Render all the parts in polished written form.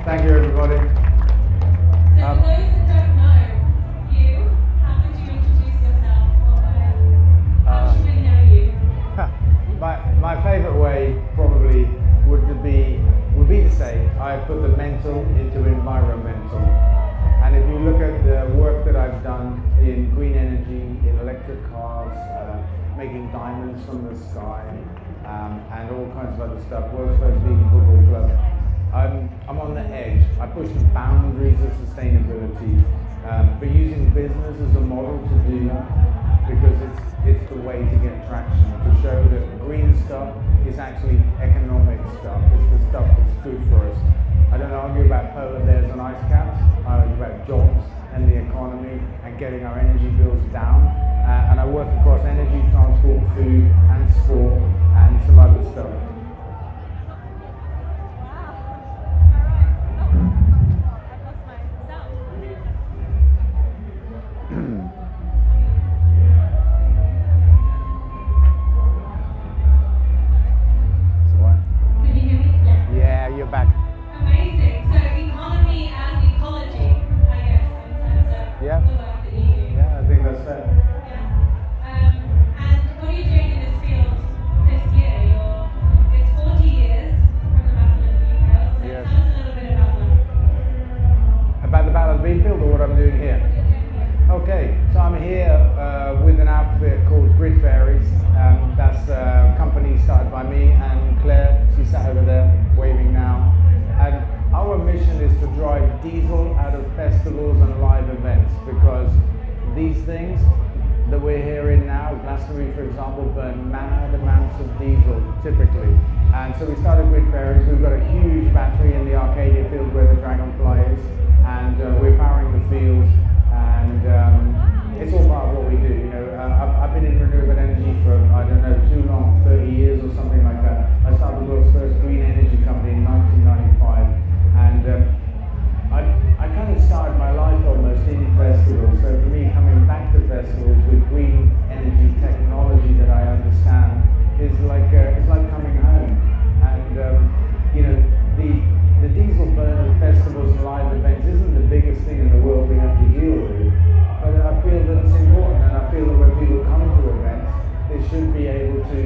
Thank you, everybody. So for those that don't know you, how would you introduce yourself? How should we know you? My favourite way probably would be to say I put the mental into environmental. And if you look at the work that I've done in green energy, in electric cars, making diamonds from the sky, and all kinds of other stuff, world's first vegan football club, I'm on the edge. I push the boundaries of sustainability, but using business as a model to do that, because it's the way to get traction, to show that green stuff is actually economic stuff. It's the stuff that's good for us. I don't argue about polar bears and ice caps. I argue about jobs and the economy and getting our energy bills down. And I work across energy, transport, food, and sport, and some other stuff. You're back. Amazing. So economy as ecology, I guess, in terms of the work that you do. Yeah, I think that's fair. Yeah. And what are you doing in this field this year? It's 40 years from the Battle of Beanfield. So Yes. tell us a little bit about that. About the Battle of Beanfield or what I'm doing here? What you're doing here. Okay, so I'm here with an outfit called Fairies. That's a company started by me and Claire. She's sat over there waving now. And our mission is to drive diesel out of festivals and live events, because these things that we're hearing now, Glastonbury for example, burn mad amounts of diesel typically. And so we started Fairies. We've got a huge battery in the Arcadia field where the Dragonfly is, and we're powering the field. And it's all part of what we do. You know, I've been in renewable energy for, I don't know, too long, 30 years or something like that. I started the world's first green energy company in 1995, and I kind of started my life almost in festivals. So for me, coming back to festivals with green energy technology that I understand is like it's like coming home. And you know, the diesel burn of festivals and live events isn't the biggest thing in the world we have to deal with. But I feel that it's important, and I feel that when people come to events, they should be able to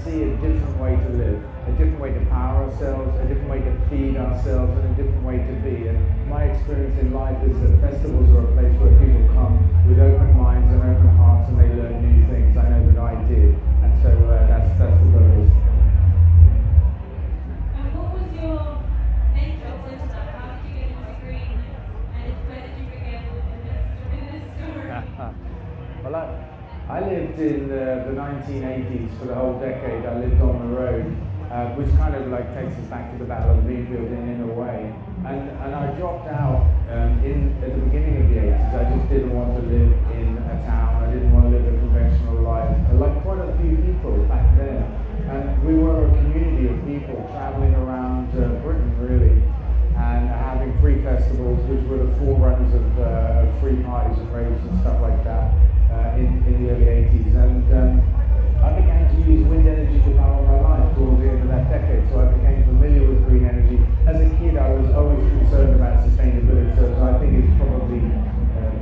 see a different way to live, a different way to power ourselves, a different way to feed ourselves, and a different way to be. And my experience in life is that festivals are a place where people come with open minds and open hearts, and they learn new things. I know that I did, and so that's the purpose. And what was your entrance into that? How did you get into green? And where did you begin in this story? Well, I lived in the 1980s for the whole decade. I lived on the road, which kind of like takes us back to the Battle of Beanfield in a way. And I dropped out at the beginning of the 80s. I just didn't want to live in a town. I didn't want to live a conventional life. Like quite a few people back then. And we were a community of people traveling around Britain really, and having free festivals, which were the forerunners of free parties and raves and stuff like that. In the early 80s, and I began to use wind energy to power my life towards the end of that decade, so I became familiar with green energy. As a kid, I was always concerned about sustainability, so I think it's probably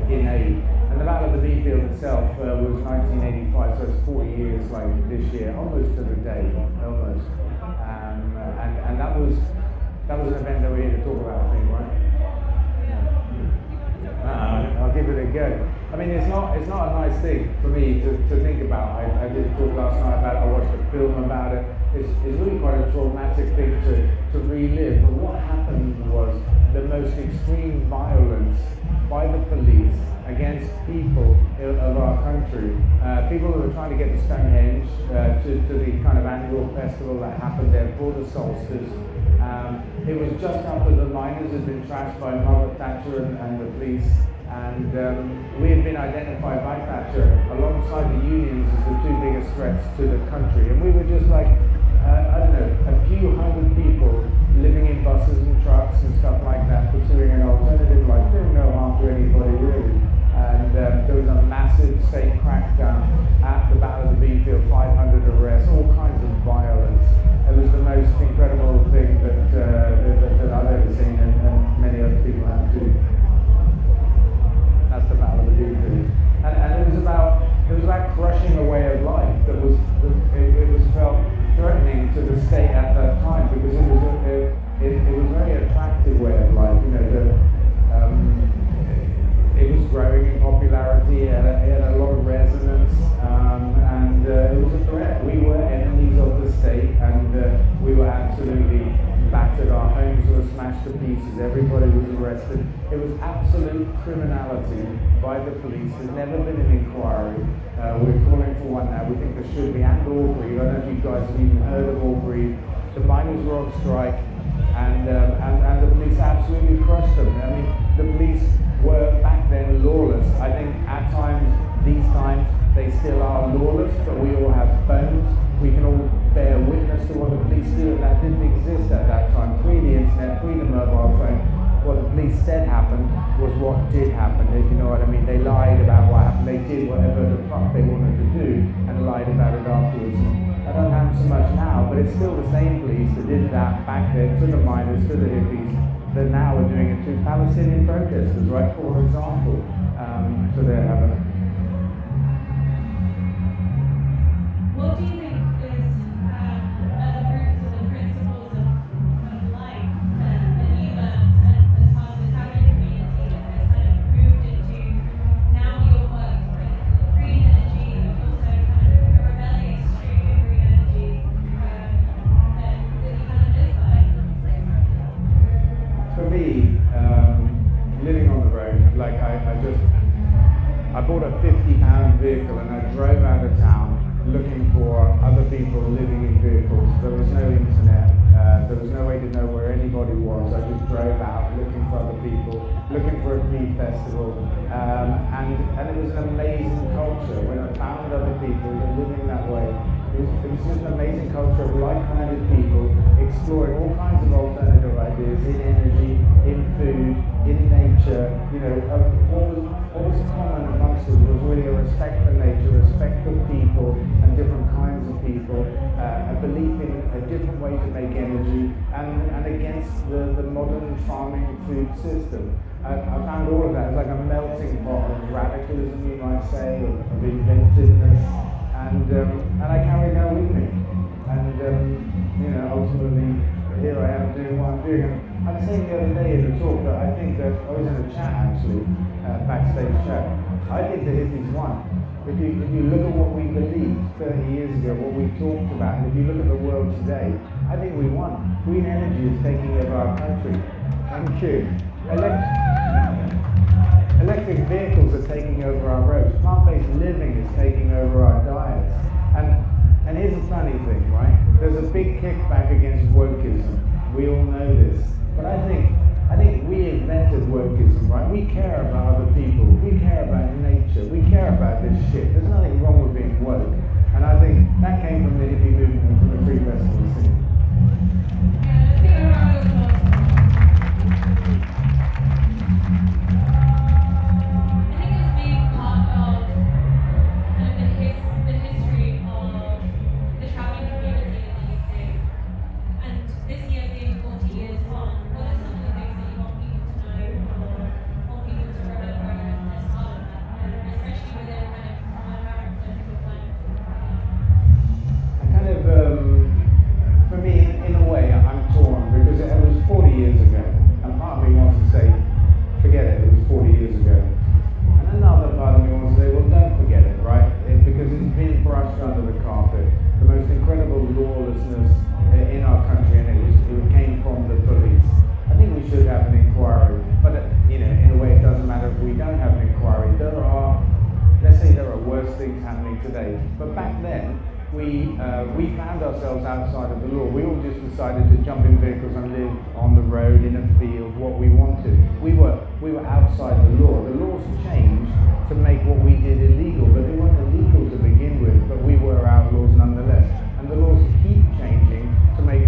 innate. And the Battle of the Beanfield itself was 1985, so it's 40 years like this year, almost to the day, almost. And that was an event that we're here to talk about, I think, right? I'll give it a go. I mean, it's not a nice thing for me to think about. I did talk last night about it. I watched a film about it. It's really quite a traumatic thing to relive. But what happened was the most extreme violence by the police against people of our country. People who were trying to get to Stonehenge, to the kind of annual festival that happened there for the solstice. It was just after the miners had been trashed by Margaret Thatcher and the police. And we had been identified by Thatcher alongside the unions as the two biggest threats to the country. And we were just like, I don't know, a few hundred people living in buses and trucks and stuff like that, pursuing an alternative life, doing no harm to anybody really. And there was a massive state crackdown at the Battle of the Beanfield, 500 arrests, all kinds of violence. It was the most incredible thing that I've ever seen, and many other people have too. That's the Battle of the Beanfield. And it was about crushing a way of life that was felt threatening to the state at that time, because it was a very attractive way of life. You know, it was growing in popularity. It had a lot of resonance, and it was a threat. We were enemies of the state, and we were absolutely battered. Our homes were smashed to pieces. Everybody was arrested. It was absolute criminality by the police. There's never been an inquiry. We're calling for one now. We think there should be, and Aubrey. I don't know if you guys have even heard of Aubrey. The miners were on strike, and the police absolutely crushed them. I mean, the police were back then lawless. I think at times, these times, they still are lawless, but we all have phones. We can all bear witness to what the police do, and that didn't exist at that time. Pre the internet, pre the mobile phone, what the police said happened was what did happen, if you know what I mean. They lied about what happened. They did whatever the fuck they wanted to do and lied about it afterwards. That doesn't happen so much now, but it's still the same police that did that back then to the miners, to the hippies, that now are doing it to Palestinian protesters, right, for example. So there have it. What do you think is the roots or the principles of life that you learned as part of the Italian community that has kind of moved into now your work with green energy, but also kind of a rebellious stream of green energy that you kind of live by? For me, living on the road, like I bought a £50 vehicle and I drove out of town looking for other people living in vehicles. There was no internet. There was no way to know where anybody was. I just drove out looking for other people, looking for a food festival. And it was an amazing culture. When I found other people living that way, it was just an amazing culture of like-minded people exploring all kinds of alternative ideas in energy, in food, in nature. You know, what was common amongst us was really a respect for nature, respect for people and different kinds of people, a belief in a different way to make energy, and against the modern farming food system. I found all of that. It's like a melting pot of radicalism, you might say, of inventiveness, and I carried that with me. And you know, ultimately, here I am doing what I'm doing. And I was saying the other day in the talk that I think that I was in a chat actually, backstage chat. I think the hippies won. If you look at what we believed 30 years ago, what we talked about, and if you look at the world today, I think we won. Green energy is taking over our country. Thank you. Electric vehicles are taking over our roads. Plant-based living is taking over our diets. And here's the funny thing, right? There's a big kickback against wokeism. We all know this. But I think we invented wokeism, right? We care about other people. We care about nature. We care about this shit. There's nothing wrong with being woke. And I think that came from the hippie movement and from the free festival scene. Yeah, let's give a round of applause. I think it's being part of kind of the history of the travelling community in the UK. And this year being 40 years on, what are some of the things that you want people to know or want people to remember as part of that, especially within kind of our current political climate? For me, in a way, I'm torn because it was 40 years ago, and part of me wants to say, forget it was 40 years ago. And another part of me wants to say, well, don't forget it, right? Because it's been brushed under the carpet. The most incredible lawlessness in our country, and it came from the police. I think we should have an inquiry, but you know, in a way, it doesn't matter if we don't have an inquiry. Let's say there are worse things happening today, but back then, we found ourselves outside of the law. We all just decided to jump in vehicles and live on the road, in a field, what we wanted. We were outside the law. The laws changed to make what we did illegal, but they weren't illegal to begin with, but we were outlaws nonetheless. And the laws keep changing to make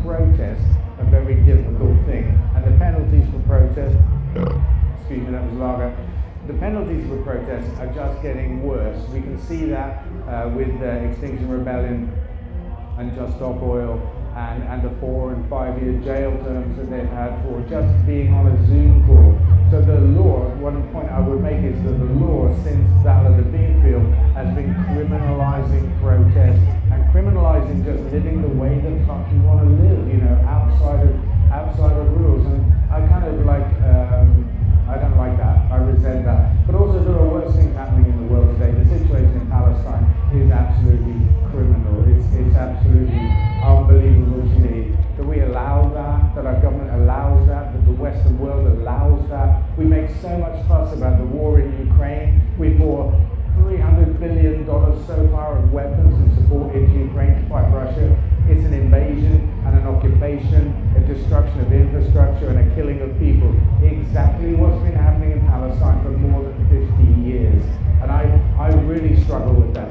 protest a very difficult thing. And the penalties for protest, excuse me, that was lager. The penalties for protest are just getting worse. We can see that with Extinction Rebellion and Just Stop Oil and the 4 and 5 year jail terms that they've had for just being on a Zoom call. So the law, one point I would make is that the law since that of the Beanfield has been criminalising protest and criminalising just living the way the fuck you want to live, you know, outside of rules. And I kind of like, I don't like that, I resent that. But also there are worse things happening in the world today. The situation in Palestine is absolutely criminal. It's absolutely unbelievable to me that we allow that our government allows that the Western world allows that. We make so much fuss about the war in Ukraine. We pour $300 billion so far of weapons and support into Ukraine to fight Russia. It's an invasion and an occupation, a destruction of infrastructure and a killing of people. Exactly what's been happening in Palestine for more than 50 years. And I really struggle with that.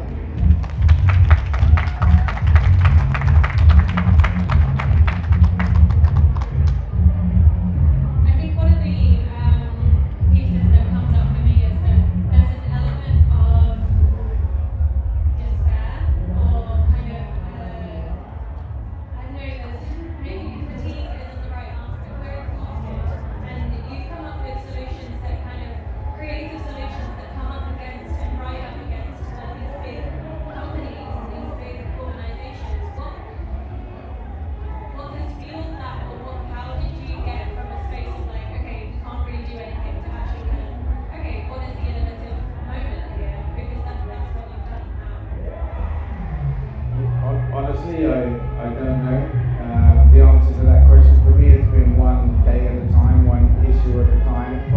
Honestly, I don't know. The answer to that question for me has been one day at a time, one issue at a time.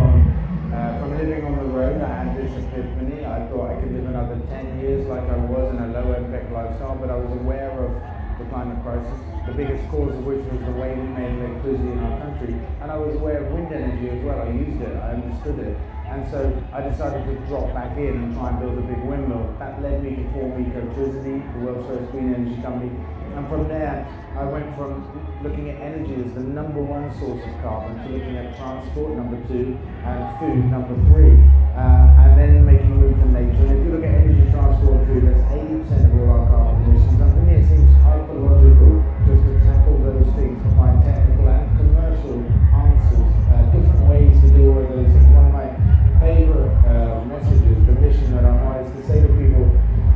From living on the road, I had this epiphany. I thought I could live another 10 years like I was in a low impact lifestyle, but I was aware of the climate crisis, the biggest cause of which was the way we made electricity in our country. And I was aware of wind energy as well. I used it, I understood it. And so I decided to drop back in and try and build a big windmill. That led me to form Ecotricity, the world's first green energy company. And from there, I went from looking at energy as the #1 source of carbon to looking at transport, #2, and food, #3. And then making room for nature. And if you look at energy, transport, and food, that's 80% of all our carbon emissions. And for me, it seems hyperlogical just to tackle those things, to find technical and commercial answers, different ways to do all of those things. One of my favorite messages, the mission that I'm on, is to say to people,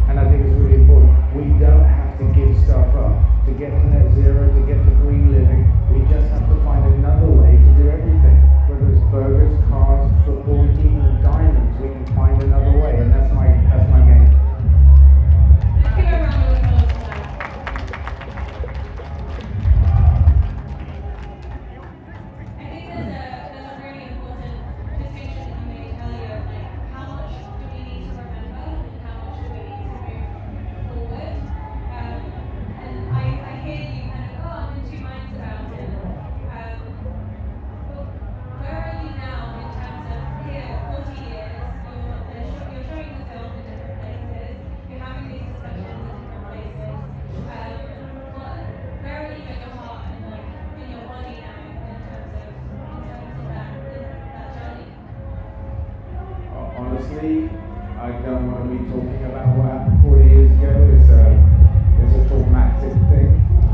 and I think it's really important, we don't have to give stuff up. To get to net zero, to get to green living, we just have to find another way to do everything. Whether it's burgers, cars, football, even diamonds, we can find another way, and that's my game. Let's give a round of applause for that. I think there's a really important distinction that you made earlier, like how much do we need to remember and how much do we need to move forward. And I hear you kind of, I'm in two minds about it. Well, where are you now in terms of here, 40 years, you're showing the film in different places, you're having these discussions in different places. Where are you in your heart and like in your body now in terms of that journey? Honestly, I don't want to be talking about what happened 40 years ago. It's a traumatic thing,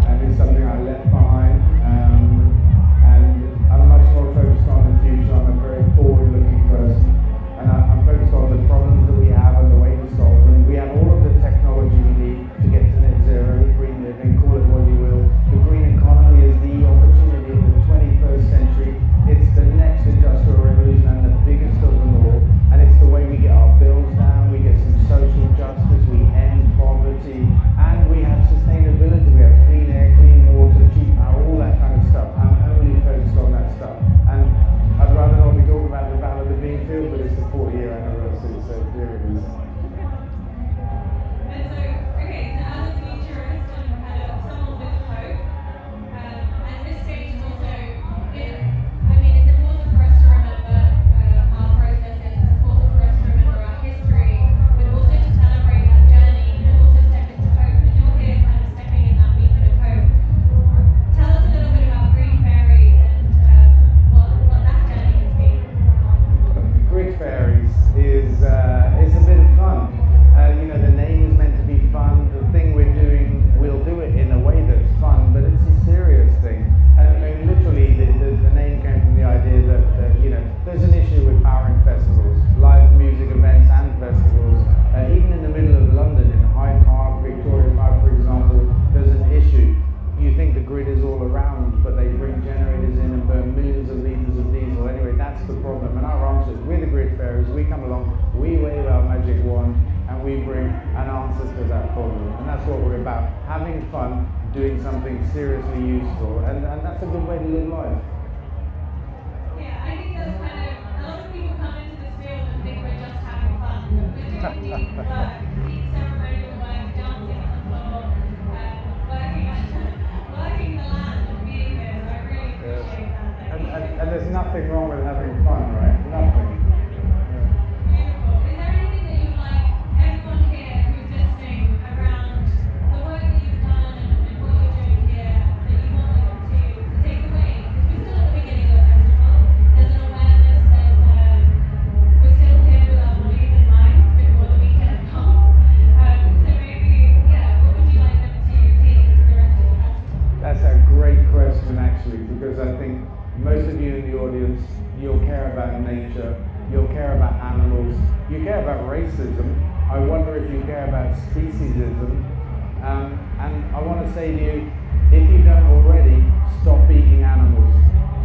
and it's something I left behind. And I'm much more focused on the future. I'm a very forward-looking person, and I'm focused on the problems that we have and the way to solve them. We have all of the technology we need to get to net zero, green living, call it what you will. The green economy is the opportunity of the 21st century. It's the next industrial revolution and the biggest of them all. And it's the way we get our bills down, we get some social justice, we end poverty, and we have sustainability. it's a bit of fun. The name is meant to be fun. The thing we're doing, we'll do it in a way that's fun, but it's a serious thing. And literally, the name came from the idea that there's an issue with powering festivals, live music events and festivals. Even in the middle of London, in Hyde Park, Victoria Park, for example, there's an issue. You think the grid is all around, but they bring generators in and burn millions of litres of diesel. Anyway, that's the problem. And our answer is, we're the grid fairies. We come along, we wave our magic wand, and we bring an answer to that problem. And that's what we're about, having fun, doing something seriously useful. And that's a good way to live life. Yeah, I think that's kind of, a lot of people come into this field and think we're just having fun. We're doing deep work, deep ceremonial work, dancing on the floor, working the land and being there. So I really appreciate that. And there's nothing wrong with having fun, right? Nothing. Beautiful. Is there anything that you'd like everyone here who's listening around the work that you've done and what you're doing here that you want them to take away? Because we're still at the beginning of the festival. There's an awareness, we're still here with our bodies and minds before the weekend comes. So maybe, what would you like them to take into the rest of the festival? That's a great question, actually, because I think most of you in the audience, you'll care about nature, you'll care about animals, you care about racism. I wonder if you care about speciesism. And I want to say to you, if you don't already, stop eating animals.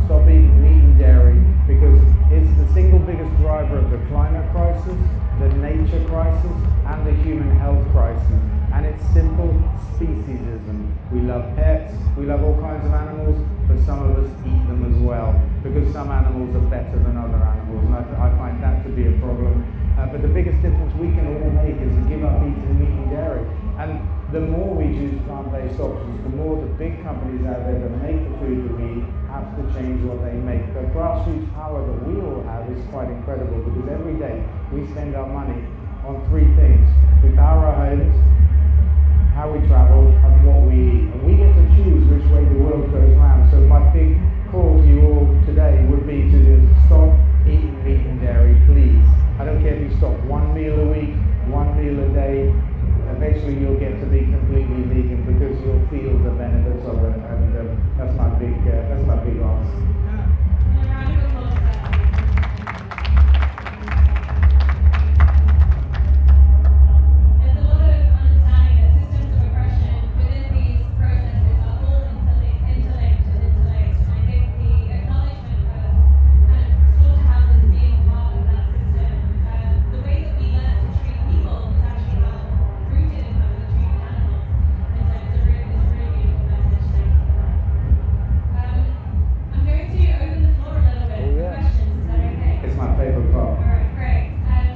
Stop eating meat and dairy, because it's the single biggest driver of the climate crisis, the nature crisis, and the human health crisis. And it's simple speciesism. We love pets, we love all kinds of animals, but some of us eat them as well, because some animals are better than other animals, and I find that to be a problem. But the biggest difference we can all make is to give up eating meat and dairy. And the more we choose plant-based options, the more the big companies out there that make the food that we eat have to change what they make. The grassroots power that we all have is quite incredible, because every day we spend our money on three things. We power our homes, how we travel, and what we eat. And we get to choose which way the world goes round. So my big call to you all today would be to just stop eating meat and dairy, please. I don't care if you stop one meal a week, one meal a day. Eventually you'll get to be completely vegan, because you'll feel the benefits of it. And that's my big answer. And a round of applause for that. There's a lot of understanding that systems of oppression within these processes are all interlinked and interlaced. And I think the acknowledgement of kind of slaughterhouses being part of that system, the way that we learn to treat people is actually rooted in how we treat animals. And so it's a really beautiful message. Thank you for that. I'm going to open the floor a little bit for questions. Is that okay? It's my favorite part. All right, great.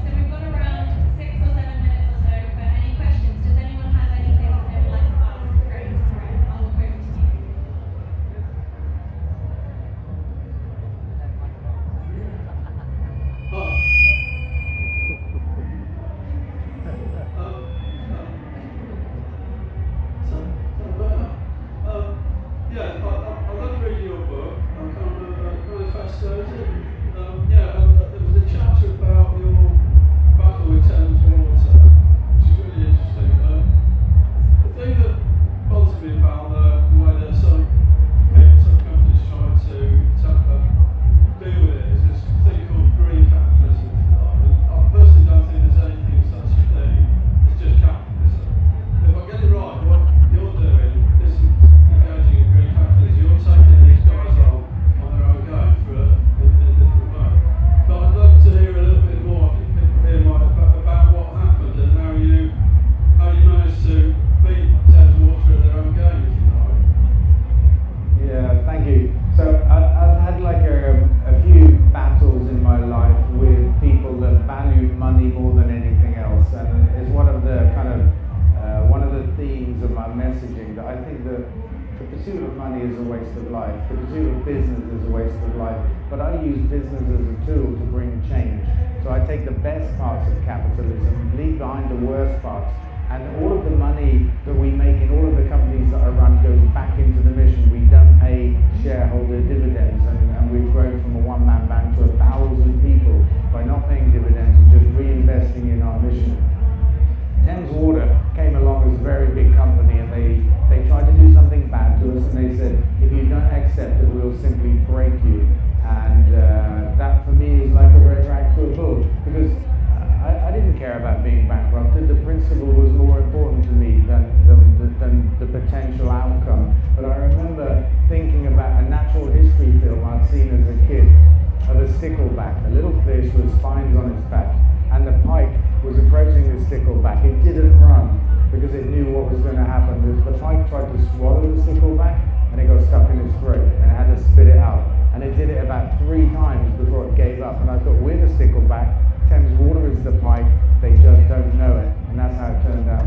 So we've got around 6 or 7 minutes or so for any questions. Does anyone have anything that they would like to ask? Great. All right, I'll walk over to you. I love reading your book. I'm kind of really fascinated. There was a chapter about your battle with Thames Water, which is really interesting. The thing that bothers me about the way that some companies try to deal with it is this thing called green capitalism. I personally don't think there's anything such a thing. It's just capitalism. If I get it right, what you're doing isn't engaging in green capitalism. You're taking these guys on their own game in a different way. But I'd love to hear a little bit more. I think people here might about what happened and how you managed to beat Thames Water at their own game, if you know. Yeah, thank you. So I've had like a few battles in my life with people that value money more than anything else, and it's one of the one of the themes of my messaging, that I think that the pursuit of money is a waste of life, the pursuit of business is a waste of life, but I use business as a tool to bring change. So I take the best parts of capitalism, leave behind the worst parts, and all of the money that we make in all of the companies that I run goes back into the mission. We don't pay shareholder dividends, and we've grown from a one-man band to 1,000 people by not paying dividends and just really even the potential outcome. But I remember thinking about a natural history film I'd seen as a kid of a stickleback, a little fish with spines on its back, and the pike was approaching the stickleback. It didn't run because it knew what was going to happen. The pike tried to swallow the stickleback and it got stuck in its throat and it had to spit it out. And it did it about 3 times before it gave up. And I thought, we're the stickleback, Thames Water is the pike, they just don't know it. And that's how it turned out.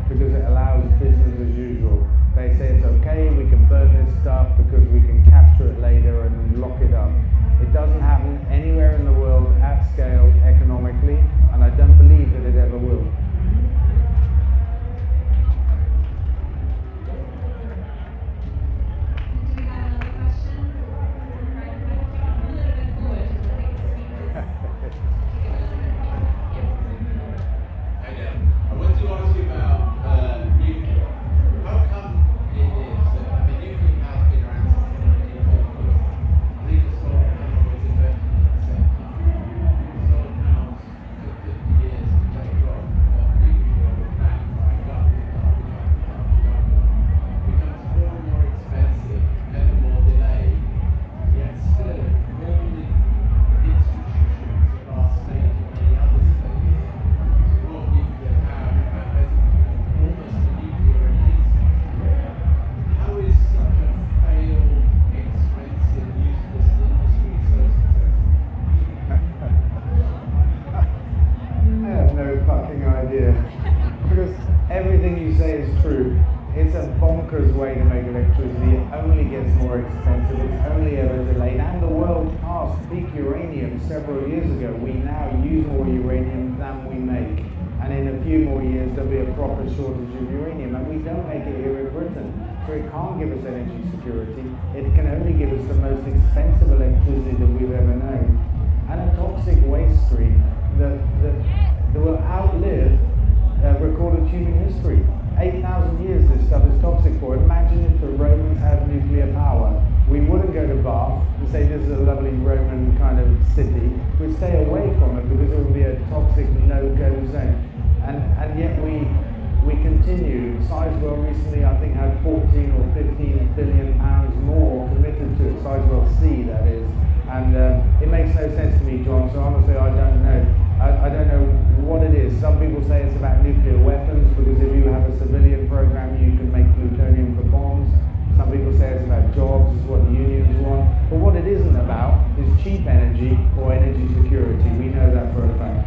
Because it allows business as usual. They say it's okay, we can burn this stuff because we can capture it later and lock it up. It doesn't happen anywhere in the world at scale economically, and I don't believe that it ever will. Do we have another question? Right, a little bit forward. Hi there. I want to ask you about nuclear. How come it is that nuclear has been around since the 1950s? I think the solar panel was invented in the 70s. Solar panels took 50 years to take off, but nuclear was backed by government after government. Becomes more and more expensive and more delayed, yet still all the institutions of our state and many other states support nuclear power. In fact, there's almost a nuclear renaissance. How is such a failed, expensive, useless industry so successful? I have no fucking idea. Because everything you say is true. It's a bonkers way to make electricity. It only gets more expensive. It's only ever delayed. And the world passed peak uranium several years ago. We now use more uranium than we make. And in a few more years, there'll be a proper shortage of uranium. And we don't make it here in Britain. So it can't give us energy security. It can only give us the most expensive electricity that we've ever known. And a toxic waste stream that will outlive recorded human history. 8,000 years this stuff is toxic for. Imagine if the Romans had nuclear power. We wouldn't go to Bath and say this is a lovely Roman kind of city. We'd stay away from it because it would be a toxic no-go zone. And yet we continue. Sizewell recently, I think, had 14 or 15 billion pounds more committed to it. Sizewell C, that is. And it makes no sense to me, John, so honestly I don't know. I don't know what it is. Some people say it's about nuclear weapons because if you have a civilian program you can make plutonium for bombs. Some people say it's about jobs, is what the unions want. But what it isn't about is cheap energy or energy security. We know that for a fact.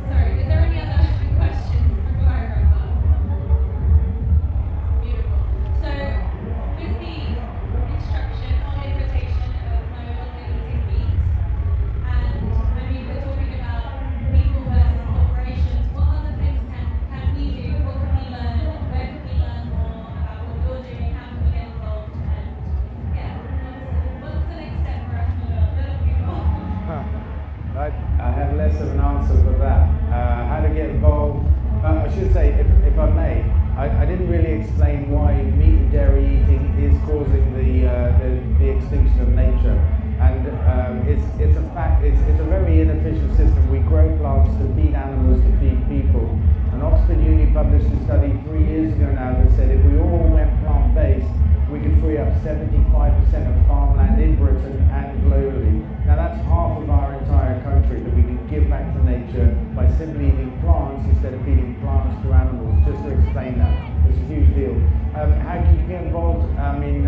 Sorry, is there any other questions before I wrap up? Beautiful. So, with the instruction or invitation of no limiting meat, and I mean we're talking about people versus corporations, what other things can we do? What can we learn? Where can we learn more about what you're doing? How can we get involved? And yeah, what's the next step for us little people? I have less of an answer for that. How to get involved? I should say, if I may, I didn't really explain why meat and dairy eating is causing the extinction of nature. And it's a fact. It's a very inefficient system. We grow plants to feed animals, to feed people. And Oxford Uni published a study 3 years ago now that said if we all went plant-based, we could free up 75% of farmland in Britain and globally. Now that's half of our entire country that we can give back to nature by simply eating plants instead of feeding plants to animals. Just to explain that, it's a huge deal. How can you get involved? I mean,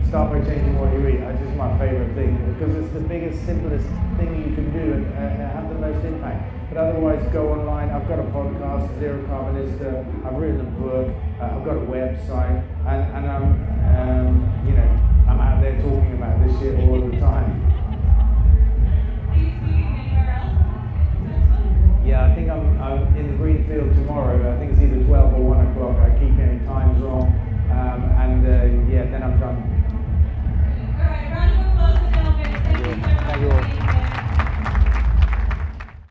start by changing what you eat. That's just my favourite thing because it's the biggest, simplest thing you can do and have the most impact. But otherwise, go online. I've got a podcast, Zero Carbonista. I've written a book. I've got a website, and I'm, I'm out there talking about this shit all the time. I'm in the Greenfield tomorrow. I think it's either 12 or 1 o'clock. I keep getting times wrong. Yeah, then I'm done.